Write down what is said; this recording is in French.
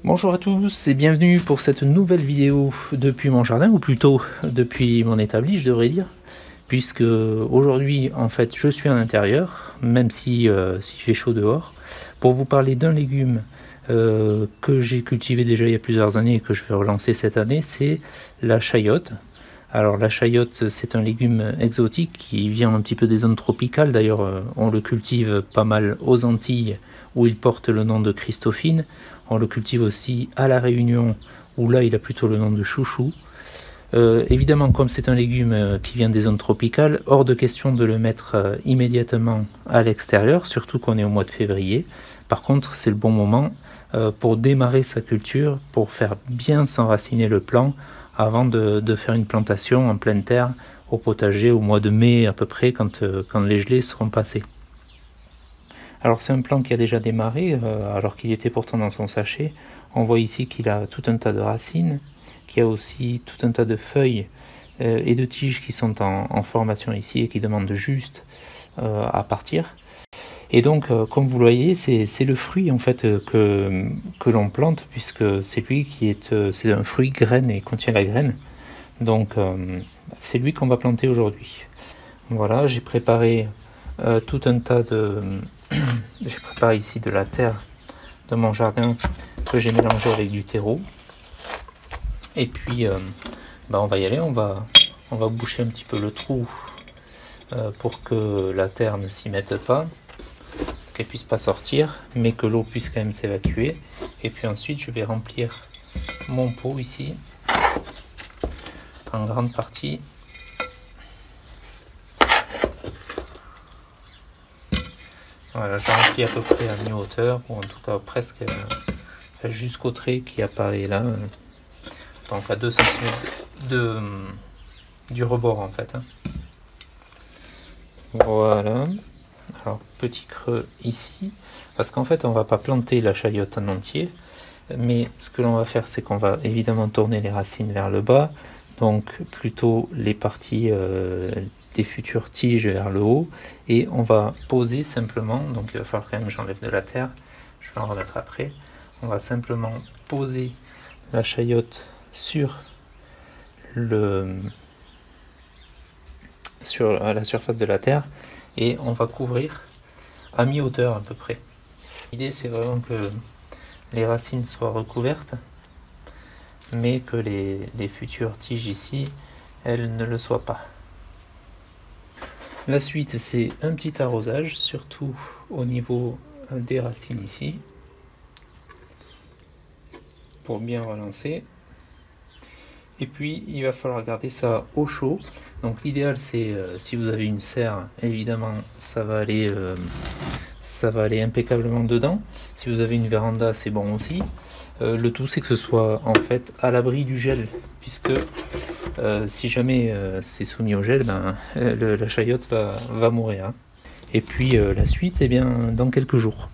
Bonjour à tous et bienvenue pour cette nouvelle vidéo depuis mon jardin, ou plutôt depuis mon établi je devrais dire, puisque aujourd'hui en fait je suis à l'intérieur, même si s'il fait chaud dehors, pour vous parler d'un légume que j'ai cultivé déjà il y a plusieurs années et que je vais relancer cette année, c'est la chayote. Alors la chayote, c'est un légume exotique qui vient un petit peu des zones tropicales, d'ailleurs on le cultive pas mal aux Antilles où il porte le nom de Christophine. On le cultive aussi à La Réunion, où là il a plutôt le nom de chouchou. Évidemment, comme c'est un légume qui vient des zones tropicales, hors de question de le mettre immédiatement à l'extérieur, surtout qu'on est au mois de février. Par contre, c'est le bon moment pour démarrer sa culture, pour faire bien s'enraciner le plant, avant de faire une plantation en pleine terre au potager au mois de mai à peu près, quand les gelées seront passées. Alors c'est un plant qui a déjà démarré, alors qu'il était pourtant dans son sachet. On voit ici qu'il a tout un tas de racines, qu'il y a aussi tout un tas de feuilles et de tiges qui sont en formation ici et qui demandent juste à partir. Et donc, comme vous le voyez, c'est le fruit en fait que l'on plante, puisque c'est lui qui est, c'est un fruit graine et contient la graine. Donc c'est lui qu'on va planter aujourd'hui. Voilà, j'ai préparé tout un tas de... J'ai préparé ici de la terre de mon jardin que j'ai mélangé avec du terreau. Et puis on va y aller, on va boucher un petit peu le trou pour que la terre ne s'y mette pas, qu'elle puisse pas sortir, mais que l'eau puisse quand même s'évacuer. Et puis ensuite je vais remplir mon pot ici en grande partie. Voilà, j'ai rempli à peu près à mi-hauteur, ou en tout cas presque jusqu'au trait qui apparaît là, donc à 2 cm du rebord en fait. Voilà, alors petit creux ici, parce qu'en fait on va pas planter la chayote en entier, mais ce que l'on va faire c'est qu'on va évidemment tourner les racines vers le bas, donc plutôt les parties des futures tiges vers le haut, et on va poser simplement, donc il va falloir quand même que j'enlève de la terre, je vais en remettre après. On va simplement poser la chayote sur la surface de la terre, et on va couvrir à mi-hauteur à peu près. L'idée c'est vraiment que les racines soient recouvertes, mais que les futures tiges ici, elles ne le soient pas. La suite, c'est un petit arrosage, surtout au niveau des racines ici, pour bien relancer. Et puis, il va falloir garder ça au chaud. Donc l'idéal, c'est, si vous avez une serre, évidemment, ça va aller impeccablement dedans. Si vous avez une véranda, c'est bon aussi. Le tout, c'est que ce soit en fait à l'abri du gel, puisque si jamais c'est soumis au gel, la chayote va mourir. Hein. Et puis la suite, eh bien, dans quelques jours.